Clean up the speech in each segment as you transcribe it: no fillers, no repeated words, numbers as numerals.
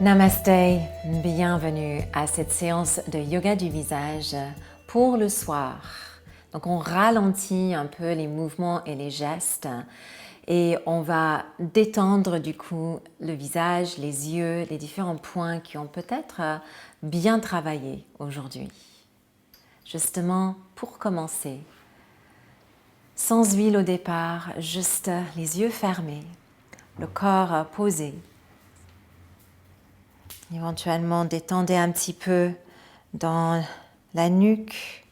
Namasté, bienvenue à cette séance de yoga du visage pour le soir. Donc on ralentit un peu les mouvements et les gestes et on va détendre du coup le visage, les yeux, les différents points qui ont peut-être bien travaillé aujourd'hui. Justement, pour commencer, sans huile au départ, juste les yeux fermés, le corps posé. Éventuellement, détendez un petit peu dans la nuque,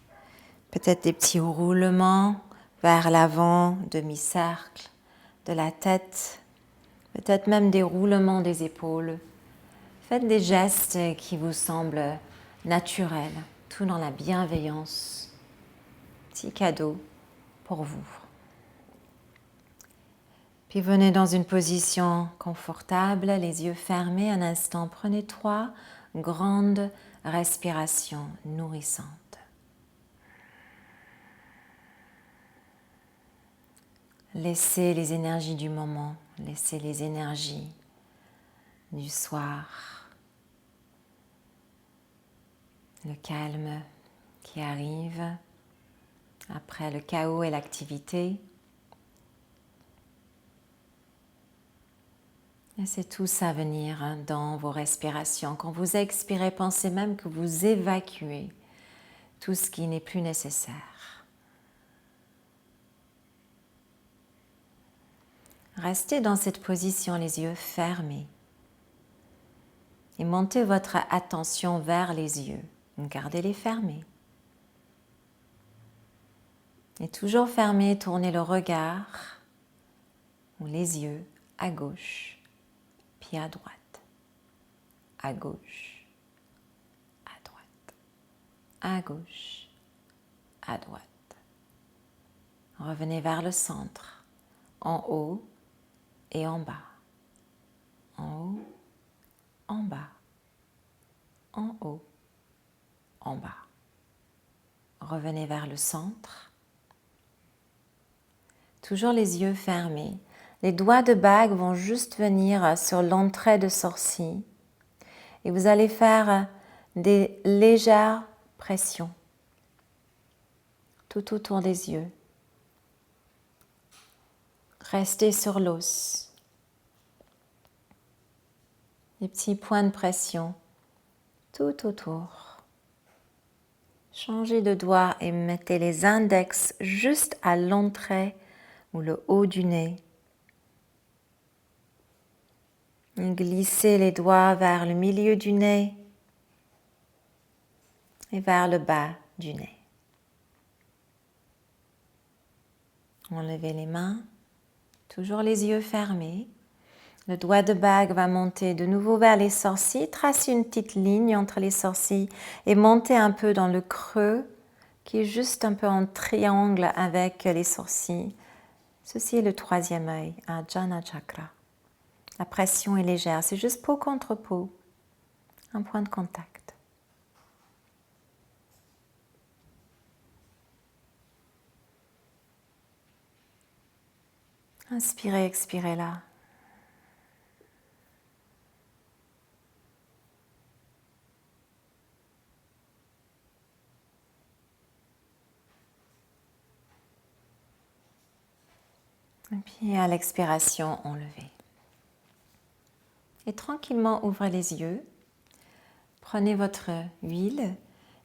peut-être des petits roulements vers l'avant, demi-cercle de la tête, peut-être même des roulements des épaules. Faites des gestes qui vous semblent naturels, tout dans la bienveillance. Petit cadeau pour vous. Puis venez dans une position confortable, les yeux fermés un instant. Prenez 3 grandes respirations nourrissantes. Laissez les énergies du moment, laissez les énergies du soir, le calme qui arrive après le chaos et l'activité. Laissez tout ça venir dans vos respirations. Quand vous expirez, pensez même que vous évacuez tout ce qui n'est plus nécessaire. Restez dans cette position, les yeux fermés. Et montez votre attention vers les yeux. Gardez-les fermés. Et toujours fermé, tournez le regard ou les yeux à gauche, puis à droite. À gauche, à droite. À gauche, à droite. Revenez vers le centre, en haut et en bas. En haut, en bas. En haut, en bas. Revenez vers le centre. Toujours les yeux fermés. Les doigts de bague vont juste venir sur l'entrée de sourcil. Et vous allez faire des légères pressions tout autour des yeux. Restez sur l'os. Des petits points de pression tout autour. Changez de doigt et mettez les index juste à l'entrée ou le haut du nez. Et glissez les doigts vers le milieu du nez et vers le bas du nez. Enlevez les mains, toujours les yeux fermés. Le doigt de bague va monter de nouveau vers les sourcils. Tracez une petite ligne entre les sourcils et montez un peu dans le creux qui est juste un peu en triangle avec les sourcils. Ceci est le 3e œil, Ajna Chakra. La pression est légère, c'est juste peau contre peau, un point de contact. Inspirez, expirez là. Et puis à l'expiration, enlevez. Et tranquillement, ouvrez les yeux. Prenez votre huile,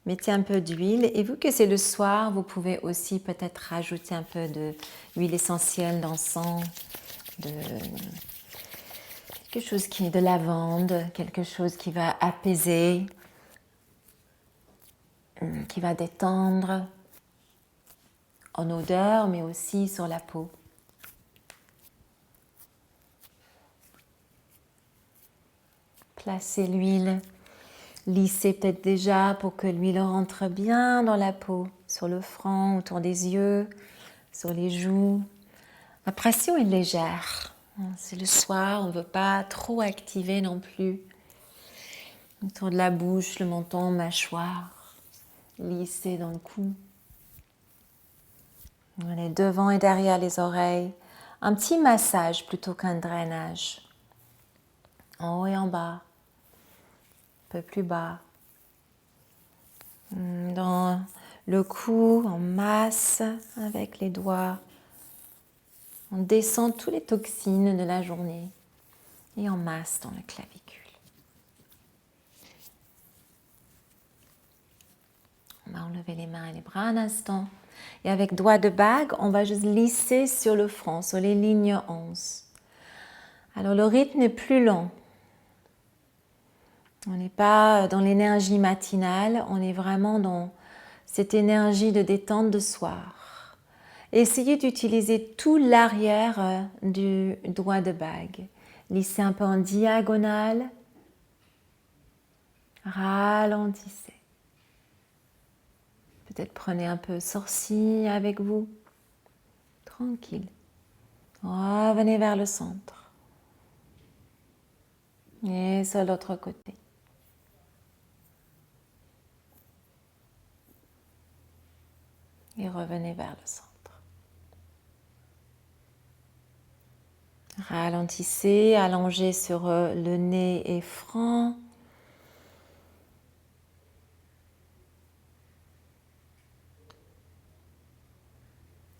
mettez un peu d'huile. Et vu que c'est le soir, vous pouvez aussi peut-être rajouter un peu d'huile essentielle d'encens, quelque chose qui est de lavande, quelque chose qui va apaiser, qui va détendre en odeur, mais aussi sur la peau. Placez l'huile, lissez peut-être déjà pour que l'huile rentre bien dans la peau, sur le front, autour des yeux, sur les joues. La pression est légère. C'est le soir, on ne veut pas trop activer non plus. Autour de la bouche, le menton, mâchoire, lissez dans le cou. Allez, devant et derrière les oreilles. Un petit massage plutôt qu'un drainage. En haut et en bas. peu plus bas. Dans le cou, on masse avec les doigts. On descend toutes les toxines de la journée et on masse dans le clavicule. On va enlever les mains et les bras un instant. Et avec doigt de bague, on va juste lisser sur le front, sur les lignes 11. Alors le rythme est plus lent. On n'est pas dans l'énergie matinale, on est vraiment dans cette énergie de détente de soir. Essayez d'utiliser tout l'arrière du doigt de bague. Lissez un peu en diagonale. Ralentissez. Peut-être prenez un peu sourcil avec vous. Tranquille. Revenez vers le centre. Et sur l'autre côté. Et revenez vers le centre. Ralentissez, allongez sur le nez et front.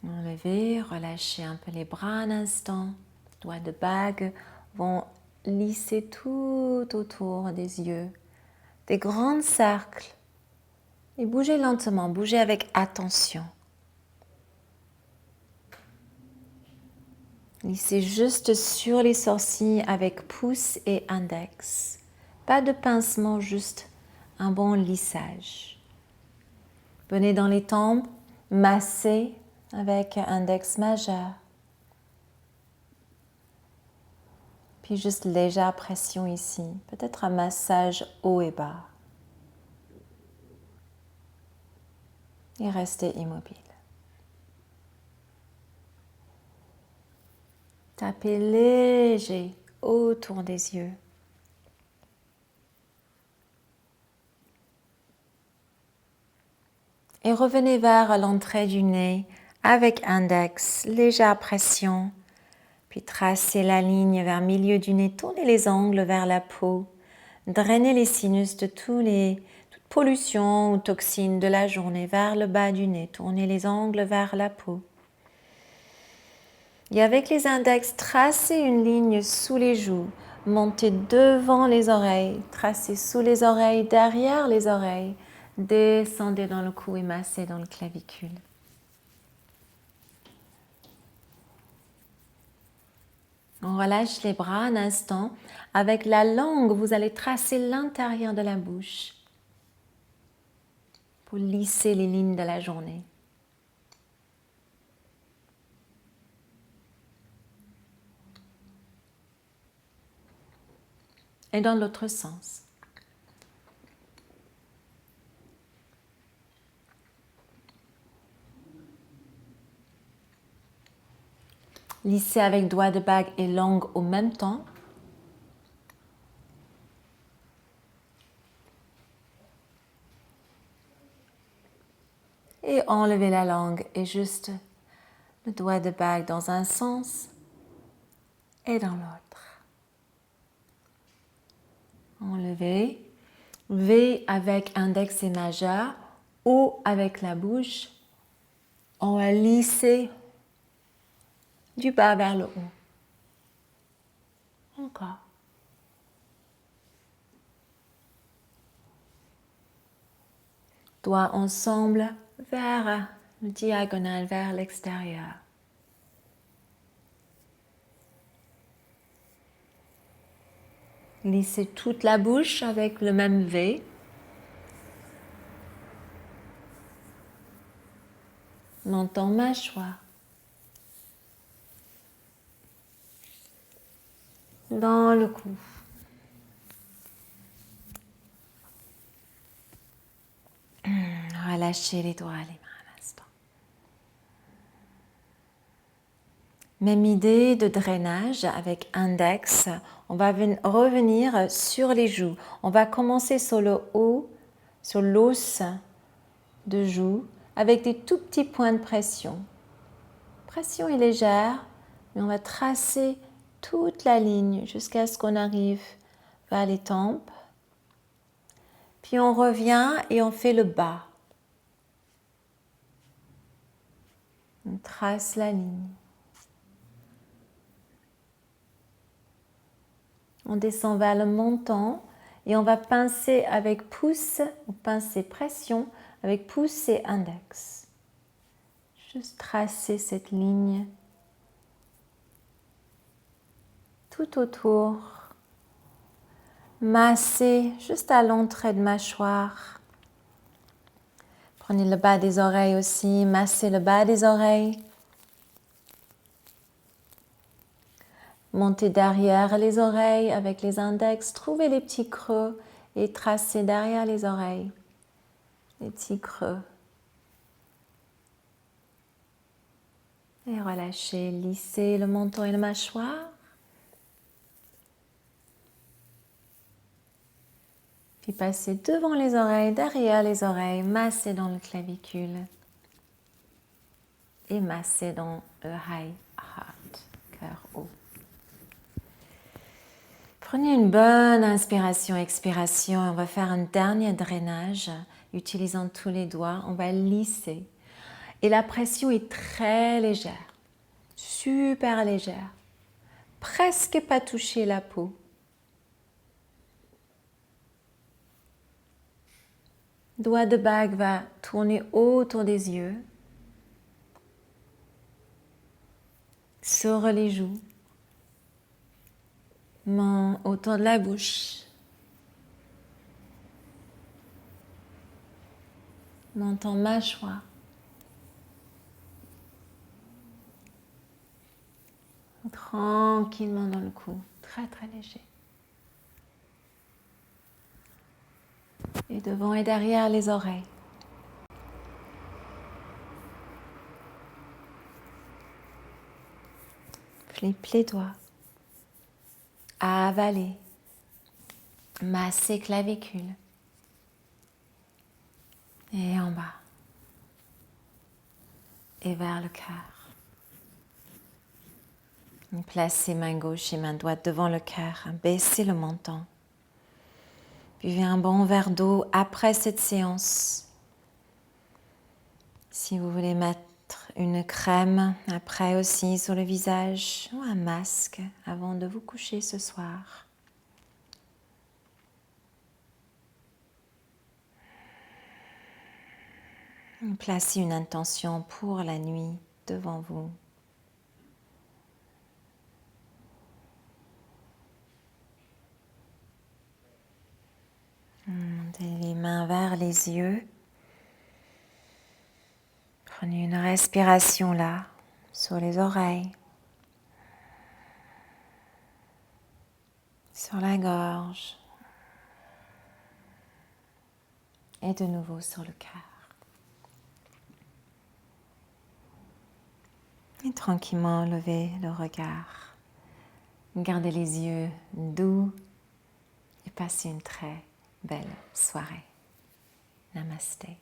Enlevez, relâchez un peu les bras un instant. Les doigts de bague vont lisser tout autour des yeux. Des grands cercles. Et bougez lentement, bougez avec attention. Lissez juste sur les sourcils avec pouce et index. Pas de pincement, juste un bon lissage. Venez dans les tempes, massez avec index majeur. Puis juste légère pression ici. Peut-être un massage haut et bas. Et restez immobile. Tapez léger autour des yeux. Et revenez vers l'entrée du nez avec index, légère pression. Puis tracez la ligne vers le milieu du nez, tournez les angles vers la peau. Drainez les sinus de toute pollution ou toxines de la journée vers le bas du nez. Tournez les angles vers la peau. Et avec les index, tracez une ligne sous les joues. Montez devant les oreilles. Tracez sous les oreilles, derrière les oreilles. Descendez dans le cou et massez dans le clavicule. On relâche les bras un instant. Avec la langue, vous allez tracer l'intérieur de la bouche pour lisser les lignes de la journée. Et dans l'autre sens. Lissez avec doigt de bague et langue au même temps. Et enlevez la langue et juste le doigt de bague dans un sens et dans l'autre. Enlevez. V avec index et majeur. O avec la bouche. On va lisser du bas vers le haut. Encore. Doigts ensemble vers le diagonale, vers l'extérieur. Lissez toute la bouche avec le même V. Menton, mâchoire. Dans le cou. Relâchez les doigts, les mains un instant. Même idée de drainage avec index. On va revenir sur les joues. On va commencer sur le haut, sur l'os de joue, avec des tout petits points de pression. Pression est légère, mais on va tracer toute la ligne jusqu'à ce qu'on arrive vers les tempes, Puis on revient et on fait le bas. On trace la ligne. On descend vers le menton et on va pincer avec pouce, ou pincer pression avec pouce et index. Juste tracer cette ligne tout autour. Masser juste à l'entrée de mâchoire. Prenez le bas des oreilles aussi, massez le bas des oreilles. Montez derrière les oreilles avec les index, trouvez les petits creux et tracez derrière les oreilles, les petits creux. Et relâchez, lissez le menton et la mâchoire. Puis passez devant les oreilles, derrière les oreilles, massez dans le clavicule et massez dans le high heart, cœur haut. Prenez une bonne inspiration, expiration. On va faire un dernier drainage utilisant tous les doigts. On va lisser. Et la pression est très légère, super légère. Presque pas toucher la peau. Doigt de bague va tourner autour des yeux, sur les joues, main autour de la bouche, menton mâchoire. Tranquillement dans le cou, très très léger. Et devant et derrière les oreilles. Flippe les doigts. Avaler. Masser clavicule. Et en bas. Et vers le cœur. Placez main gauche et main droite devant le cœur. Baissez le menton. Buvez un bon verre d'eau après cette séance. Si vous voulez mettre une crème après aussi sur le visage ou un masque avant de vous coucher ce soir. Placez une intention pour la nuit devant vous. Montez les mains vers les yeux. Prenez une respiration là, sur les oreilles, sur la gorge et de nouveau sur le cœur. Et tranquillement levez le regard. Gardez les yeux doux et passez une très belle soirée. Namasté.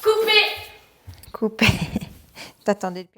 Coupé. Coupé. T'attendais.